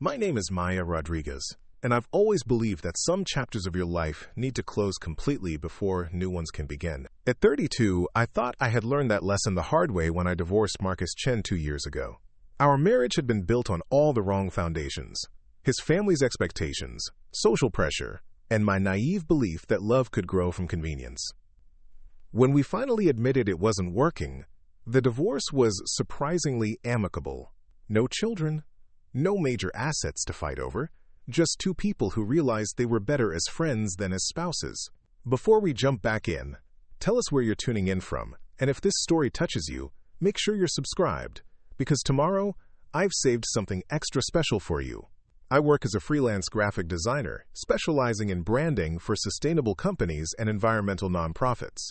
My name is Maya Rodriguez, and I've always believed that some chapters of your life need to close completely before new ones can begin. At 32, I thought I had learned that lesson the hard way when I divorced Marcus Chen 2 years ago. Our marriage had been built on all the wrong foundations: his family's expectations, social pressure, and my naive belief that love could grow from convenience. When we finally admitted it wasn't working, the divorce was surprisingly amicable. No children, no major assets to fight over, just two people who realized they were better as friends than as spouses. Before we jump back in, tell us where you're tuning in from, and if this story touches you, make sure you're subscribed, because tomorrow, I've saved something extra special for you. I work as a freelance graphic designer, specializing in branding for sustainable companies and environmental nonprofits.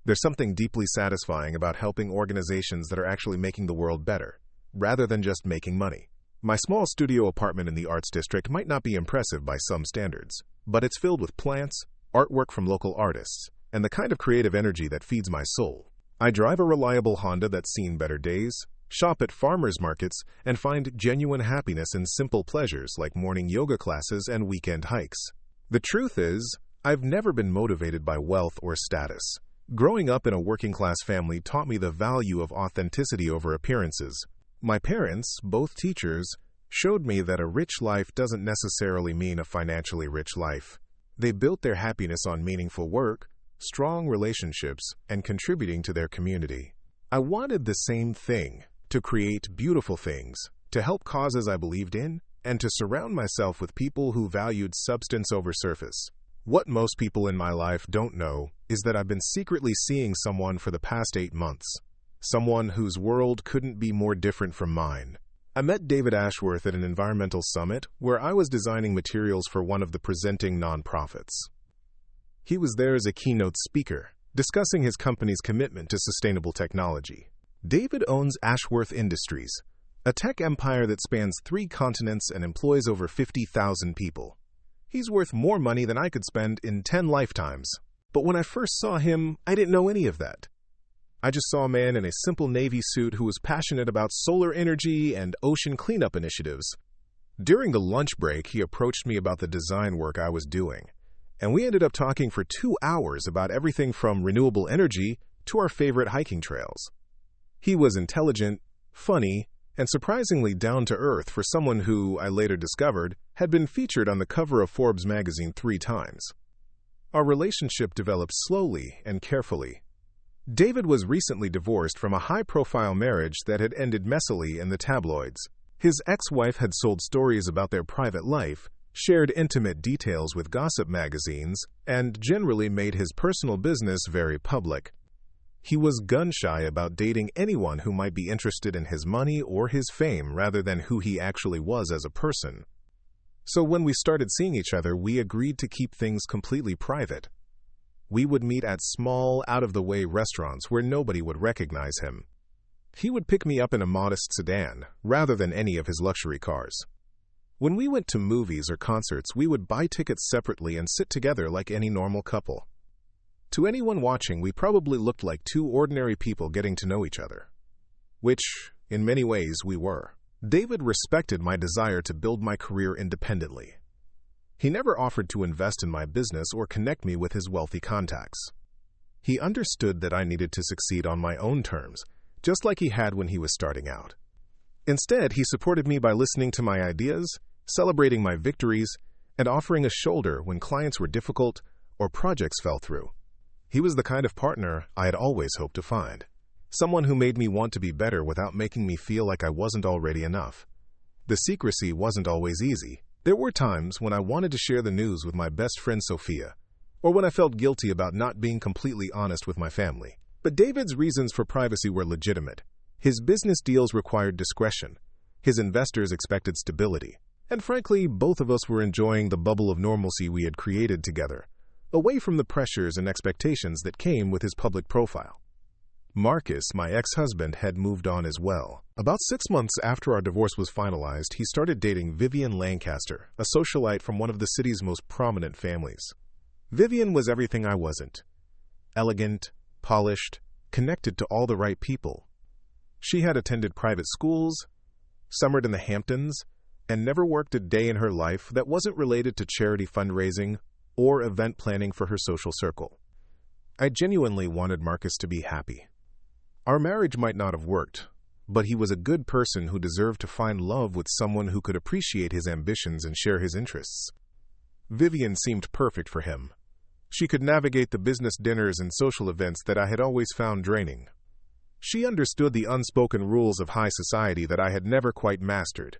There's something deeply satisfying about helping organizations that are actually making the world better, rather than just making money. My small studio apartment in the Arts District might not be impressive by some standards, but it's filled with plants, artwork from local artists, and the kind of creative energy that feeds my soul. I drive a reliable Honda that's seen better days, shop at farmers markets, and find genuine happiness in simple pleasures like morning yoga classes and weekend hikes. The truth is, I've never been motivated by wealth or status. Growing up in a working-class family taught me the value of authenticity over appearances. My parents, both teachers, showed me that a rich life doesn't necessarily mean a financially rich life. They built their happiness on meaningful work, strong relationships, and contributing to their community. I wanted the same thing: to create beautiful things, to help causes I believed in, and to surround myself with people who valued substance over surface. What most people in my life don't know is that I've been secretly seeing someone for the past 8 months. Someone whose world couldn't be more different from mine. I met David Ashworth at an environmental summit where I was designing materials for one of the presenting nonprofits. He was there as a keynote speaker, discussing his company's commitment to sustainable technology. David owns Ashworth Industries, a tech empire that spans 3 continents and employs over 50,000 people. He's worth more money than I could spend in 10 lifetimes. But when I first saw him, I didn't know any of that. I just saw a man in a simple navy suit who was passionate about solar energy and ocean cleanup initiatives. During the lunch break, he approached me about the design work I was doing, and we ended up talking for 2 hours about everything from renewable energy to our favorite hiking trails. He was intelligent, funny, and surprisingly down-to-earth for someone who, I later discovered, had been featured on the cover of Forbes magazine 3 times. Our relationship developed slowly and carefully. David was recently divorced from a high-profile marriage that had ended messily in the tabloids. His ex-wife had sold stories about their private life, shared intimate details with gossip magazines, and generally made his personal business very public. He was gun-shy about dating anyone who might be interested in his money or his fame rather than who he actually was as a person. So when we started seeing each other, we agreed to keep things completely private. We would meet at small, out-of-the-way restaurants where nobody would recognize him. He would pick me up in a modest sedan, rather than any of his luxury cars. When we went to movies or concerts, we would buy tickets separately and sit together like any normal couple. To anyone watching, we probably looked like 2 ordinary people getting to know each other. Which, in many ways, we were. David respected my desire to build my career independently. He never offered to invest in my business or connect me with his wealthy contacts. He understood that I needed to succeed on my own terms, just like he had when he was starting out. Instead, he supported me by listening to my ideas, celebrating my victories, and offering a shoulder when clients were difficult or projects fell through. He was the kind of partner I had always hoped to find. Someone who made me want to be better without making me feel like I wasn't already enough. The secrecy wasn't always easy. There were times when I wanted to share the news with my best friend Sophia, or when I felt guilty about not being completely honest with my family. But David's reasons for privacy were legitimate. His business deals required discretion. His investors expected stability. And frankly, both of us were enjoying the bubble of normalcy we had created together, away from the pressures and expectations that came with his public profile. Marcus, my ex-husband, had moved on as well. About 6 months after our divorce was finalized, he started dating Vivian Lancaster, a socialite from one of the city's most prominent families. Vivian was everything I wasn't. Elegant, polished, connected to all the right people. She had attended private schools, summered in the Hamptons, and never worked a day in her life that wasn't related to charity fundraising or event planning for her social circle. I genuinely wanted Marcus to be happy. Our marriage might not have worked, but he was a good person who deserved to find love with someone who could appreciate his ambitions and share his interests. Vivian seemed perfect for him. She could navigate the business dinners and social events that I had always found draining. She understood the unspoken rules of high society that I had never quite mastered.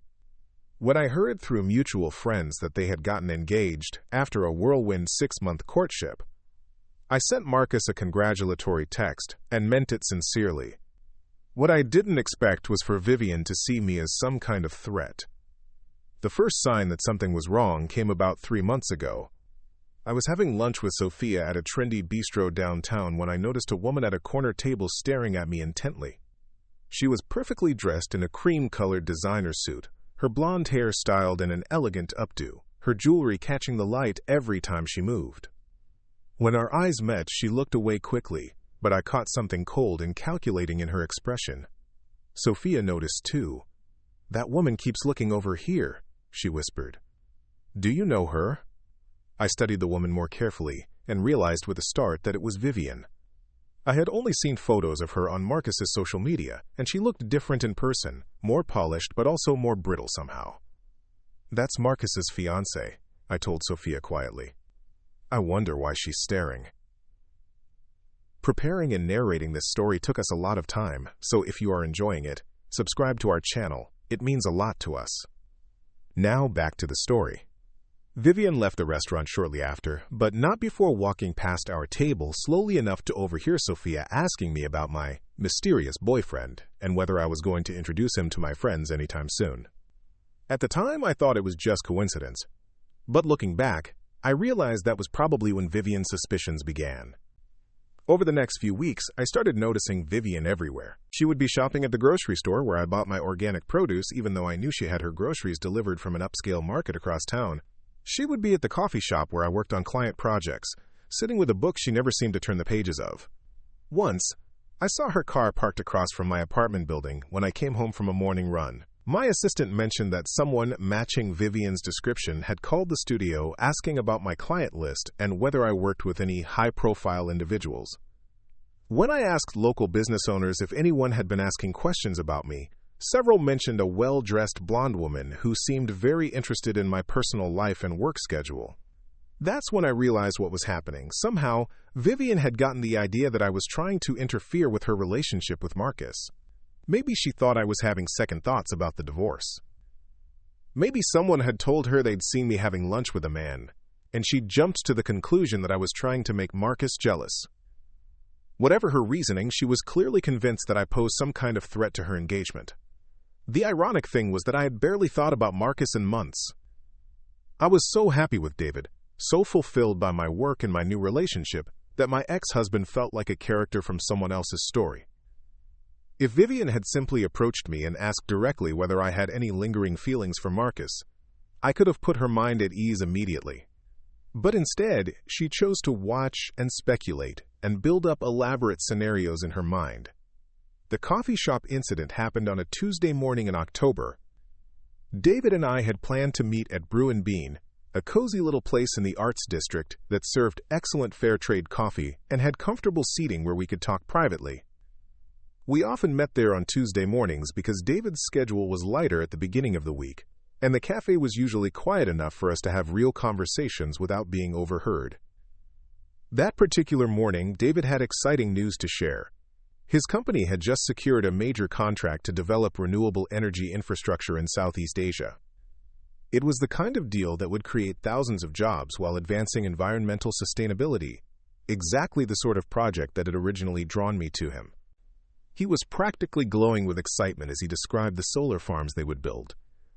When I heard through mutual friends that they had gotten engaged after a whirlwind 6-month courtship, I sent Marcus a congratulatory text and meant it sincerely. What I didn't expect was for Vivian to see me as some kind of threat. The first sign that something was wrong came about 3 months ago. I was having lunch with Sophia at a trendy bistro downtown when I noticed a woman at a corner table staring at me intently. She was perfectly dressed in a cream-colored designer suit, her blonde hair styled in an elegant updo, her jewelry catching the light every time she moved. When our eyes met, she looked away quickly, but I caught something cold and calculating in her expression. Sophia noticed too. "That woman keeps looking over here," she whispered. "Do you know her?" I studied the woman more carefully and realized with a start that it was Vivian. I had only seen photos of her on Marcus's social media, and she looked different in person, more polished but also more brittle somehow. "That's Marcus's fiancée," I told Sophia quietly. "I wonder why she's staring." Preparing and narrating this story took us a lot of time, so if you are enjoying it, subscribe to our channel. It means a lot to us. Now back to the story. Vivian left the restaurant shortly after, but not before walking past our table slowly enough to overhear Sophia asking me about my mysterious boyfriend and whether I was going to introduce him to my friends anytime soon. At the time, I thought it was just coincidence, but looking back, I realized that was probably when Vivian's suspicions began. Over the next few weeks, I started noticing Vivian everywhere. She would be shopping at the grocery store where I bought my organic produce, even though I knew she had her groceries delivered from an upscale market across town. She would be at the coffee shop where I worked on client projects, sitting with a book she never seemed to turn the pages of. Once, I saw her car parked across from my apartment building when I came home from a morning run. My assistant mentioned that someone matching Vivian's description had called the studio asking about my client list and whether I worked with any high-profile individuals. When I asked local business owners if anyone had been asking questions about me, several mentioned a well-dressed blonde woman who seemed very interested in my personal life and work schedule. That's when I realized what was happening. Somehow, Vivian had gotten the idea that I was trying to interfere with her relationship with Marcus. Maybe she thought I was having second thoughts about the divorce. Maybe someone had told her they'd seen me having lunch with a man, and she jumped to the conclusion that I was trying to make Marcus jealous. Whatever her reasoning, she was clearly convinced that I posed some kind of threat to her engagement. The ironic thing was that I had barely thought about Marcus in months. I was so happy with David, so fulfilled by my work and my new relationship, that my ex-husband felt like a character from someone else's story. If Vivian had simply approached me and asked directly whether I had any lingering feelings for Marcus, I could have put her mind at ease immediately. But instead, she chose to watch and speculate and build up elaborate scenarios in her mind. The coffee shop incident happened on a Tuesday morning in October. David and I had planned to meet at Brew and Bean, a cozy little place in the Arts District that served excellent fair trade coffee and had comfortable seating where we could talk privately. We often met there on Tuesday mornings because David's schedule was lighter at the beginning of the week, and the cafe was usually quiet enough for us to have real conversations without being overheard. That particular morning, David had exciting news to share. His company had just secured a major contract to develop renewable energy infrastructure in Southeast Asia. It was the kind of deal that would create thousands of jobs while advancing environmental sustainability, exactly the sort of project that had originally drawn me to him. He was practically glowing with excitement as he described the solar farms they would build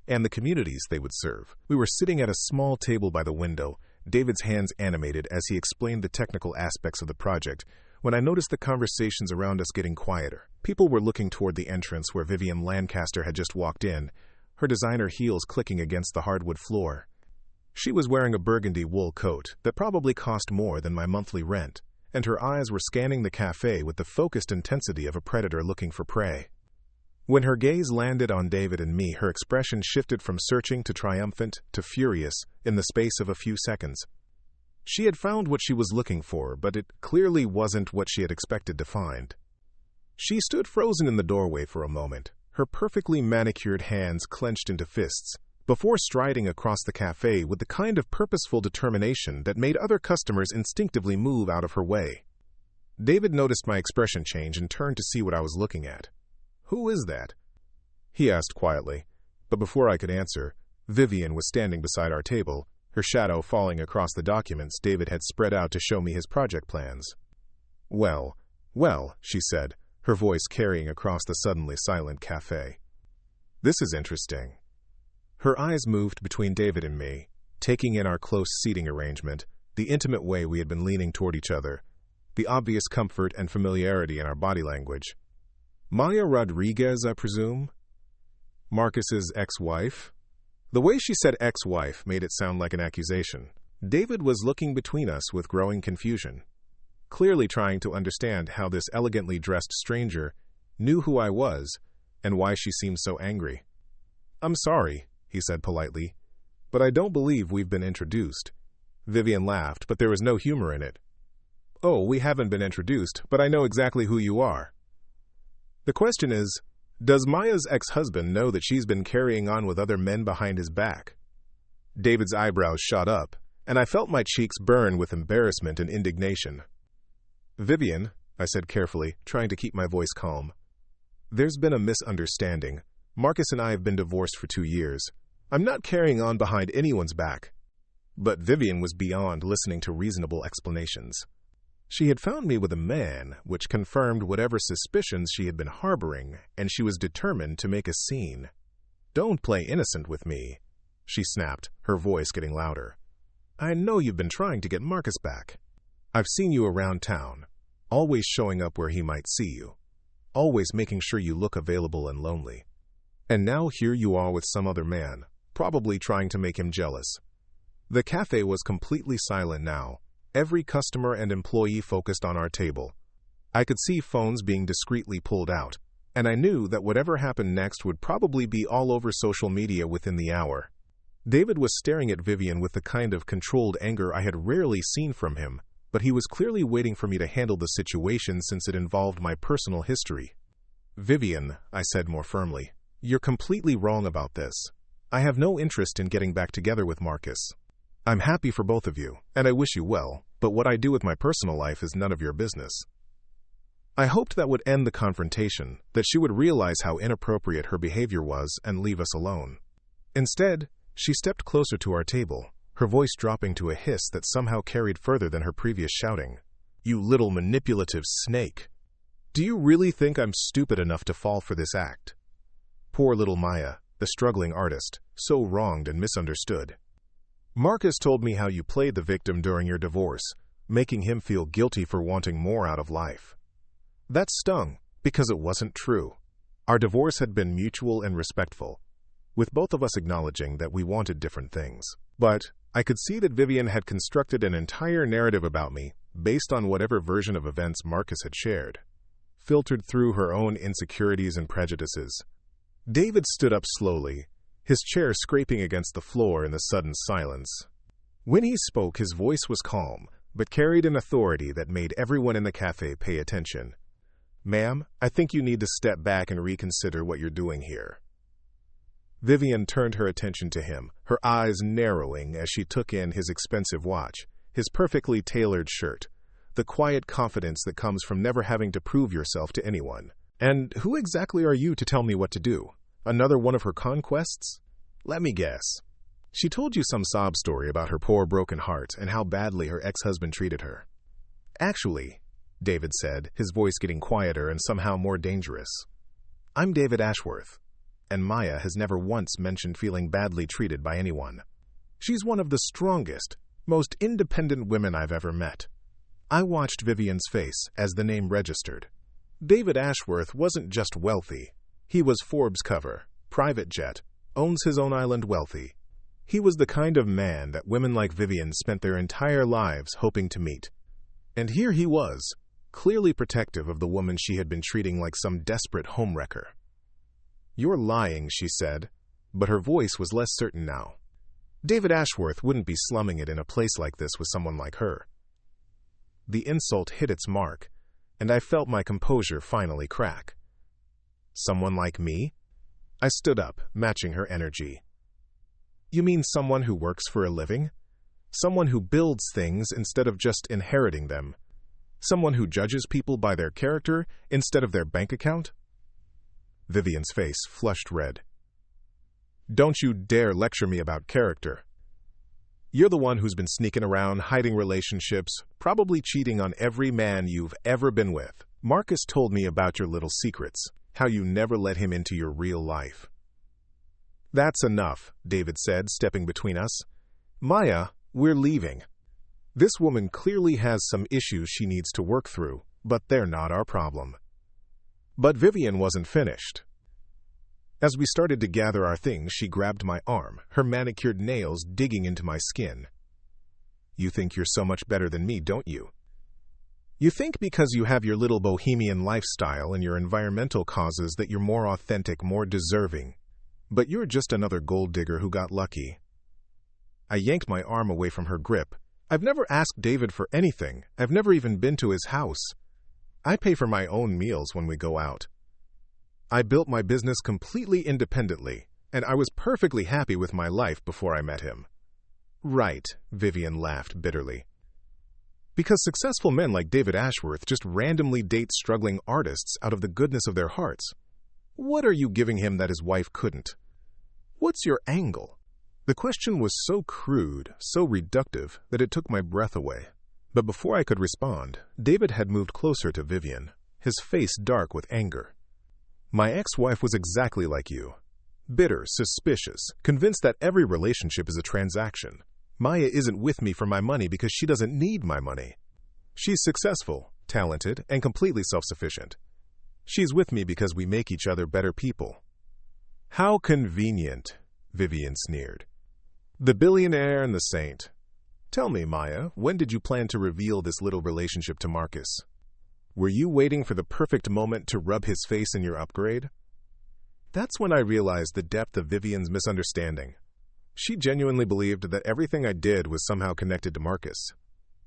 and the communities they would serve. We were sitting at a small table by the window, David's hands animated as he explained the technical aspects of the project, when I noticed the conversations around us getting quieter. People were looking toward the entrance where Vivian Lancaster had just walked in, her designer heels clicking against the hardwood floor. She was wearing a burgundy wool coat that probably cost more than my monthly rent, and her eyes were scanning the cafe with the focused intensity of a predator looking for prey. When her gaze landed on David and me, her expression shifted from searching to triumphant to furious in the space of a few seconds. She had found what she was looking for, but it clearly wasn't what she had expected to find. She stood frozen in the doorway for a moment, her perfectly manicured hands clenched into fists, before striding across the cafe with the kind of purposeful determination that made other customers instinctively move out of her way. David noticed my expression change and turned to see what I was looking at. "Who is that?" he asked quietly, but before I could answer, Vivian was standing beside our table, her shadow falling across the documents David had spread out to show me his project plans. Well, she said, her voice carrying across the suddenly silent cafe. "This is interesting." Her eyes moved between David and me, taking in our close seating arrangement, the intimate way we had been leaning toward each other, the obvious comfort and familiarity in our body language. "Maya Rodriguez, I presume? Marcus's ex-wife?" The way she said ex-wife made it sound like an accusation. David was looking between us with growing confusion, clearly trying to understand how this elegantly dressed stranger knew who I was and why she seemed so angry. "I'm sorry," he said politely, "but I don't believe we've been introduced." Vivian laughed, but there was no humor in it. "Oh, we haven't been introduced, but I know exactly who you are. The question is, does Maya's ex-husband know that she's been carrying on with other men behind his back?" David's eyebrows shot up, and I felt my cheeks burn with embarrassment and indignation. "Vivian," I said carefully, trying to keep my voice calm, "there's been a misunderstanding. Marcus and I have been divorced for 2 years. I'm not carrying on behind anyone's back." But Vivian was beyond listening to reasonable explanations. She had found me with a man, which confirmed whatever suspicions she had been harboring, and she was determined to make a scene. "Don't play innocent with me," she snapped, her voice getting louder. "I know you've been trying to get Marcus back. I've seen you around town, always showing up where he might see you, always making sure you look available and lonely. And now here you are with some other man, probably trying to make him jealous." The cafe was completely silent now. Every customer and employee focused on our table. I could see phones being discreetly pulled out, and I knew that whatever happened next would probably be all over social media within the hour. David was staring at Vivian with the kind of controlled anger I had rarely seen from him, but he was clearly waiting for me to handle the situation since it involved my personal history. "Vivian," I said more firmly, "you're completely wrong about this. I have no interest in getting back together with Marcus. I'm happy for both of you, and I wish you well, but what I do with my personal life is none of your business." I hoped that would end the confrontation, that she would realize how inappropriate her behavior was and leave us alone. Instead, she stepped closer to our table, her voice dropping to a hiss that somehow carried further than her previous shouting. "You little manipulative snake. Do you really think I'm stupid enough to fall for this act? Poor little Maya, the struggling artist, so wronged and misunderstood. Marcus told me how you played the victim during your divorce, making him feel guilty for wanting more out of life. That stung, because it wasn't true. Our divorce had been mutual and respectful, with both of us acknowledging that we wanted different things. But I could see that Vivian had constructed an entire narrative about me based on whatever version of events Marcus had shared, filtered through her own insecurities and prejudices." David stood up slowly, his chair scraping against the floor in the sudden silence. When he spoke, his voice was calm, but carried an authority that made everyone in the cafe pay attention. "Ma'am, I think you need to step back and reconsider what you're doing here." Vivian turned her attention to him, her eyes narrowing as she took in his expensive watch, his perfectly tailored shirt, the quiet confidence that comes from never having to prove yourself to anyone. "And who exactly are you to tell me what to do? Another one of her conquests? Let me guess. She told you some sob story about her poor broken heart and how badly her ex-husband treated her." "Actually," David said, his voice getting quieter and somehow more dangerous, "I'm David Ashworth, and Maya has never once mentioned feeling badly treated by anyone. She's one of the strongest, most independent women I've ever met." I watched Vivian's face as the name registered. David Ashworth wasn't just wealthy. He was Forbes cover, private jet, owns his own island wealthy. He was the kind of man that women like Vivian spent their entire lives hoping to meet. And here he was, clearly protective of the woman she had been treating like some desperate homewrecker. "You're lying," she said, but her voice was less certain now. David Ashworth wouldn't be slumming it in a place like this with someone like her. The insult hit its mark, and I felt my composure finally crack. Someone like me? I stood up, matching her energy. You mean someone who works for a living? Someone who builds things instead of just inheriting them? Someone who judges people by their character instead of their bank account? Vivian's face flushed red. Don't you dare lecture me about character. You're the one who's been sneaking around, hiding relationships, probably cheating on every man you've ever been with. Marcus told me about your little secrets, how you never let him into your real life. That's enough, David said, stepping between us. Maya, we're leaving. This woman clearly has some issues she needs to work through, but they're not our problem. But Vivian wasn't finished. As we started to gather our things, she grabbed my arm, her manicured nails digging into my skin. You think you're so much better than me, don't you? You think because you have your little bohemian lifestyle and your environmental causes that you're more authentic, more deserving. But you're just another gold digger who got lucky. I yanked my arm away from her grip. I've never asked David for anything. I've never even been to his house. I pay for my own meals when we go out. I built my business completely independently, and I was perfectly happy with my life before I met him. Right, Vivian laughed bitterly. Because successful men like David Ashworth just randomly date struggling artists out of the goodness of their hearts. What are you giving him that his wife couldn't? What's your angle? The question was so crude, so reductive, that it took my breath away. But before I could respond, David had moved closer to Vivian, his face dark with anger. My ex-wife was exactly like you. Bitter, suspicious, convinced that every relationship is a transaction. Maya isn't with me for my money because she doesn't need my money. She's successful, talented, and completely self-sufficient. She's with me because we make each other better people. How convenient, Vivian sneered. The billionaire and the saint. Tell me, Maya, when did you plan to reveal this little relationship to Marcus? Were you waiting for the perfect moment to rub his face in your upgrade? That's when I realized the depth of Vivian's misunderstanding. She genuinely believed that everything I did was somehow connected to Marcus,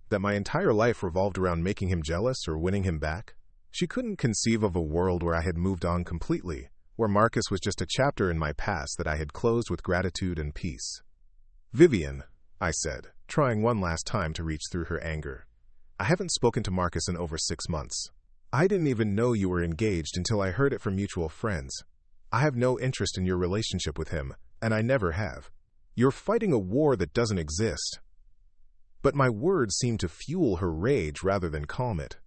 that my entire life revolved around making him jealous or winning him back. She couldn't conceive of a world where I had moved on completely, where Marcus was just a chapter in my past that I had closed with gratitude and peace. Vivian, I said, trying one last time to reach through her anger. I haven't spoken to Marcus in over 6 months. I didn't even know you were engaged until I heard it from mutual friends. I have no interest in your relationship with him, and I never have. You're fighting a war that doesn't exist. But my words seemed to fuel her rage rather than calm it.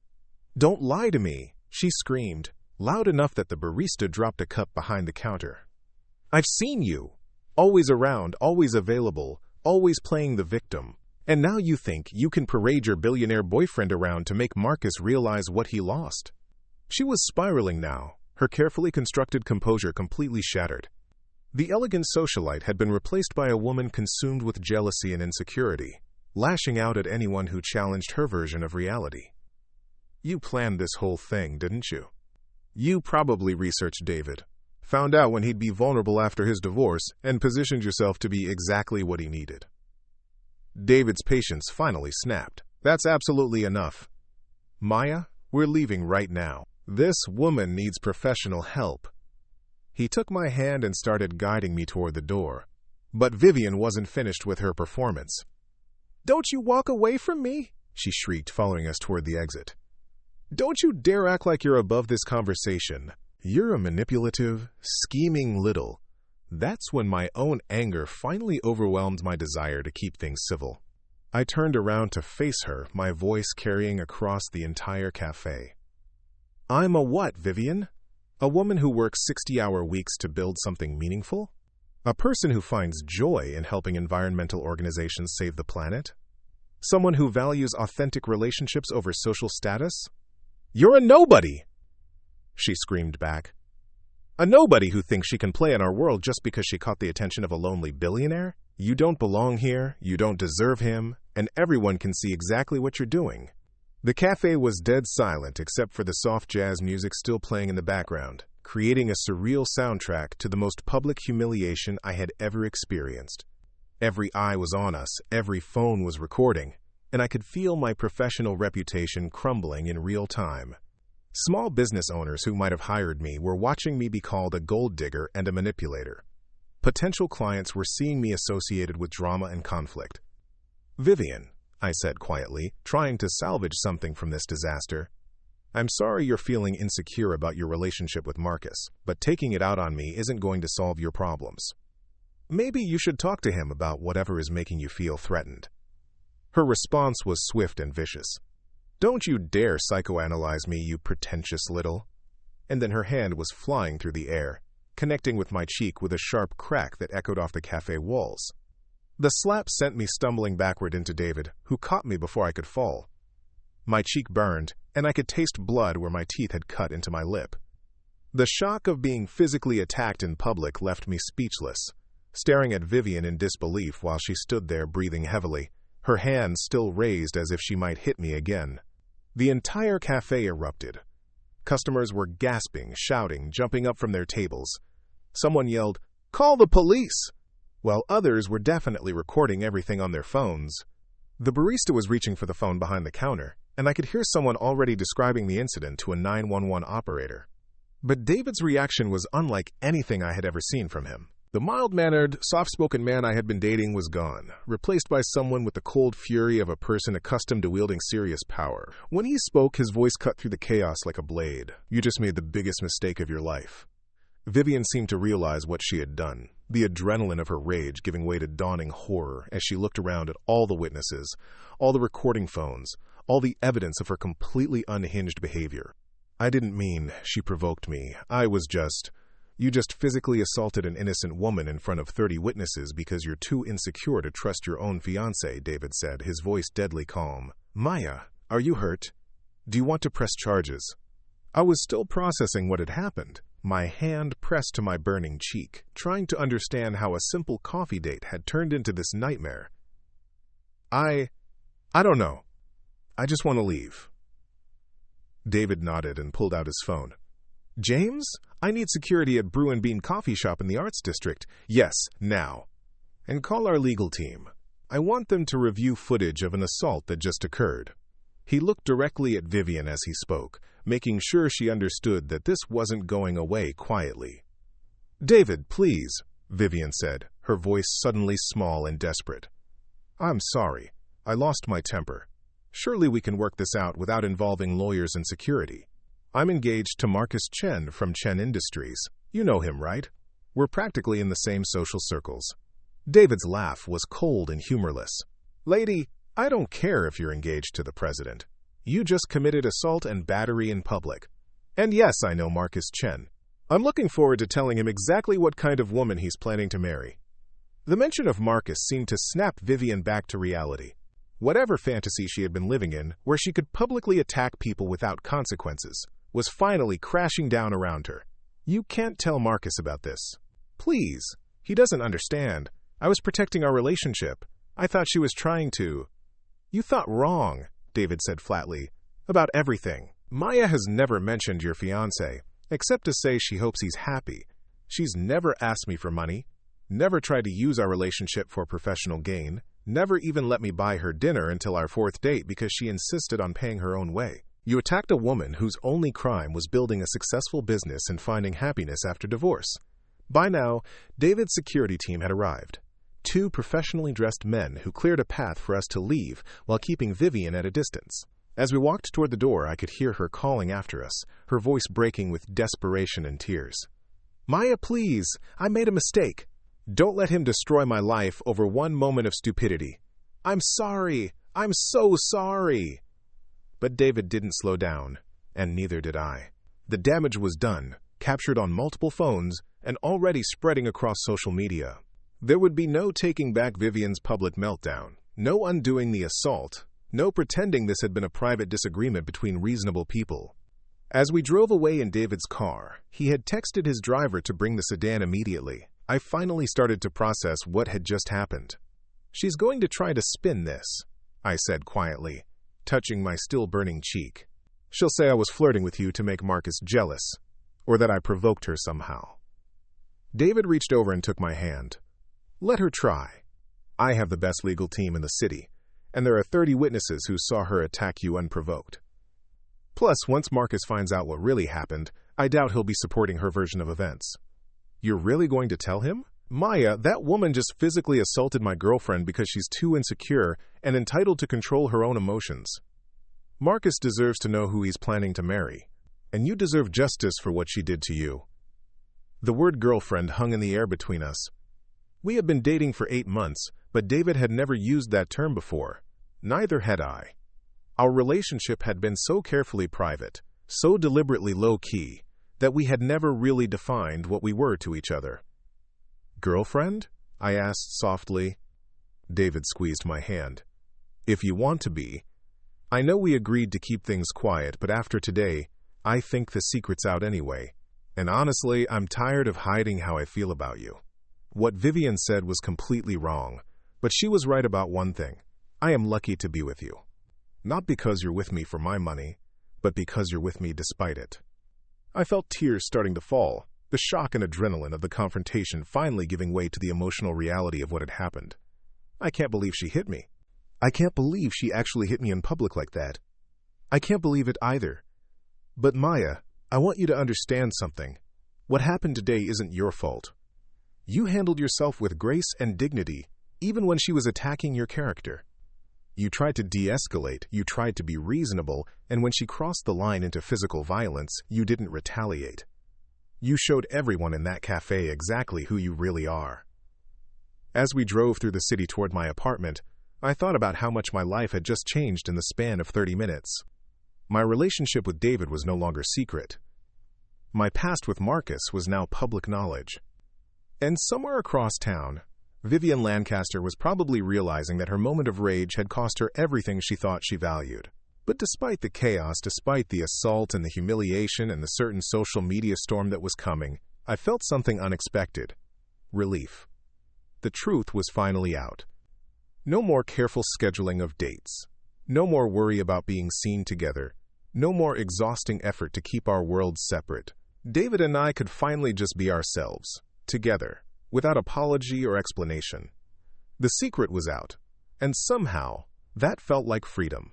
Don't lie to me, she screamed, loud enough that the barista dropped a cup behind the counter. I've seen you. Always around, always available, always playing the victim. And now you think you can parade your billionaire boyfriend around to make Marcus realize what he lost. She was spiraling now, her carefully constructed composure completely shattered. The elegant socialite had been replaced by a woman consumed with jealousy and insecurity, lashing out at anyone who challenged her version of reality. You planned this whole thing, didn't you? You probably researched David, found out when he'd be vulnerable after his divorce, and positioned yourself to be exactly what he needed. David's patience finally snapped. That's absolutely enough. Maya, we're leaving right now. This woman needs professional help. He took my hand and started guiding me toward the door. But Vivian wasn't finished with her performance. Don't you walk away from me, she shrieked, following us toward the exit. Don't you dare act like you're above this conversation. You're a manipulative, scheming little. That's when my own anger finally overwhelmed my desire to keep things civil. I turned around to face her, my voice carrying across the entire cafe. I'm a what, Vivian? A woman who works 60-hour weeks to build something meaningful? A person who finds joy in helping environmental organizations save the planet? Someone who values authentic relationships over social status? You're a nobody! She screamed back. A nobody who thinks she can play in our world just because she caught the attention of a lonely billionaire? You don't belong here, you don't deserve him, and everyone can see exactly what you're doing. The cafe was dead silent except for the soft jazz music still playing in the background, creating a surreal soundtrack to the most public humiliation I had ever experienced. Every eye was on us, every phone was recording, and I could feel my professional reputation crumbling in real time. Small business owners who might have hired me were watching me be called a gold digger and a manipulator. Potential clients were seeing me associated with drama and conflict. "Vivian," I said quietly, trying to salvage something from this disaster. "I'm sorry you're feeling insecure about your relationship with Marcus, but taking it out on me isn't going to solve your problems. Maybe you should talk to him about whatever is making you feel threatened." Her response was swift and vicious. "Don't you dare psychoanalyze me, you pretentious little." And then her hand was flying through the air, connecting with my cheek with a sharp crack that echoed off the cafe walls. The slap sent me stumbling backward into David, who caught me before I could fall. My cheek burned, and I could taste blood where my teeth had cut into my lip. The shock of being physically attacked in public left me speechless, staring at Vivian in disbelief while she stood there breathing heavily, her hands still raised as if she might hit me again. The entire cafe erupted. Customers were gasping, shouting, jumping up from their tables. Someone yelled, "Call the police!" while others were definitely recording everything on their phones. The barista was reaching for the phone behind the counter, and I could hear someone already describing the incident to a 911 operator. But David's reaction was unlike anything I had ever seen from him. The mild-mannered, soft-spoken man I had been dating was gone, replaced by someone with the cold fury of a person accustomed to wielding serious power. When he spoke, his voice cut through the chaos like a blade. "You just made the biggest mistake of your life." Vivian seemed to realize what she had done, the adrenaline of her rage giving way to dawning horror as she looked around at all the witnesses, all the recording phones, all the evidence of her completely unhinged behavior. "I didn't mean she provoked me. You just physically assaulted an innocent woman in front of 30 witnesses because you're too insecure to trust your own fiancé," David said, his voice deadly calm. "Maya, are you hurt? Do you want to press charges?" I was still processing what had happened, my hand pressed to my burning cheek, trying to understand how a simple coffee date had turned into this nightmare. I don't know. I just want to leave." David nodded and pulled out his phone. "James, I need security at Brew and Bean Coffee Shop in the Arts District. Yes, now. And call our legal team. I want them to review footage of an assault that just occurred." He looked directly at Vivian as he spoke, making sure she understood that this wasn't going away quietly. "David, please," Vivian said, her voice suddenly small and desperate. "I'm sorry. I lost my temper. Surely we can work this out without involving lawyers and security. I'm engaged to Marcus Chen from Chen Industries. You know him, right? We're practically in the same social circles." David's laugh was cold and humorless. "Lady, I don't care if you're engaged to the president. You just committed assault and battery in public. And yes, I know Marcus Chen. I'm looking forward to telling him exactly what kind of woman he's planning to marry." The mention of Marcus seemed to snap Vivian back to reality. Whatever fantasy she had been living in, where she could publicly attack people without consequences, was finally crashing down around her. "You can't tell Marcus about this. Please. He doesn't understand. I was protecting our relationship. I thought she was trying to." "You thought wrong," David said flatly, "about everything. Maya has never mentioned your fiancé, except to say she hopes he's happy. She's never asked me for money, never tried to use our relationship for professional gain, never even let me buy her dinner until our 4th date because she insisted on paying her own way. You attacked a woman whose only crime was building a successful business and finding happiness after divorce." By now, David's security team had arrived. 2 professionally dressed men who cleared a path for us to leave while keeping Vivian at a distance. As we walked toward the door, I could hear her calling after us, her voice breaking with desperation and tears. "Maya, please, I made a mistake. Don't let him destroy my life over one moment of stupidity. I'm sorry. I'm so sorry." But David didn't slow down, and neither did I. The damage was done, captured on multiple phones, and already spreading across social media. There would be no taking back Vivian's public meltdown, no undoing the assault, no pretending this had been a private disagreement between reasonable people. As we drove away in David's car, he had texted his driver to bring the sedan immediately. I finally started to process what had just happened. "She's going to try to spin this," I said quietly, touching my still burning cheek. "She'll say I was flirting with you to make Marcus jealous. or that I provoked her somehow. David reached over and took my hand. Let her try. I have the best legal team in the city, and there are 30 witnesses who saw her attack you unprovoked. Plus, once Marcus finds out what really happened, I doubt he'll be supporting her version of events. You're really going to tell him? Maya, that woman just physically assaulted my girlfriend because she's too insecure and entitled to control her own emotions. Marcus deserves to know who he's planning to marry, and you deserve justice for what she did to you. The word girlfriend hung in the air between us. We had been dating for 8 months, but David had never used that term before. Neither had I. Our relationship had been so carefully private, so deliberately low-key, that we had never really defined what we were to each other. Girlfriend? I asked softly. David squeezed my hand. If you want to be. I know we agreed to keep things quiet, but after today, I think the secret's out anyway. And honestly, I'm tired of hiding how I feel about you. What Vivian said was completely wrong, but she was right about one thing. I am lucky to be with you. Not because you're with me for my money, but because you're with me despite it. I felt tears starting to fall, the shock and adrenaline of the confrontation finally giving way to the emotional reality of what had happened. I can't believe she hit me. I can't believe she actually hit me in public like that. I can't believe it either. But Maya, I want you to understand something. What happened today isn't your fault. You handled yourself with grace and dignity, even when she was attacking your character. You tried to de-escalate, you tried to be reasonable, and when she crossed the line into physical violence, you didn't retaliate. You showed everyone in that cafe exactly who you really are. As we drove through the city toward my apartment, I thought about how much my life had just changed in the span of 30 minutes. My relationship with David was no longer secret. My past with Marcus was now public knowledge. And somewhere across town, Vivian Lancaster was probably realizing that her moment of rage had cost her everything she thought she valued. But despite the chaos, despite the assault and the humiliation and the certain social media storm that was coming, I felt something unexpected. Relief. The truth was finally out. No more careful scheduling of dates. No more worry about being seen together. No more exhausting effort to keep our worlds separate. David and I could finally just be ourselves, together, without apology or explanation. The secret was out, and somehow, that felt like freedom.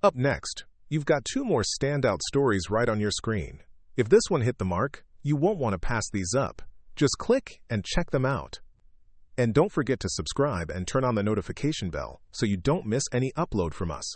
Up next, you've got 2 more standout stories right on your screen. If this one hit the mark, you won't want to pass these up. Just click and check them out. And don't forget to subscribe and turn on the notification bell so you don't miss any upload from us.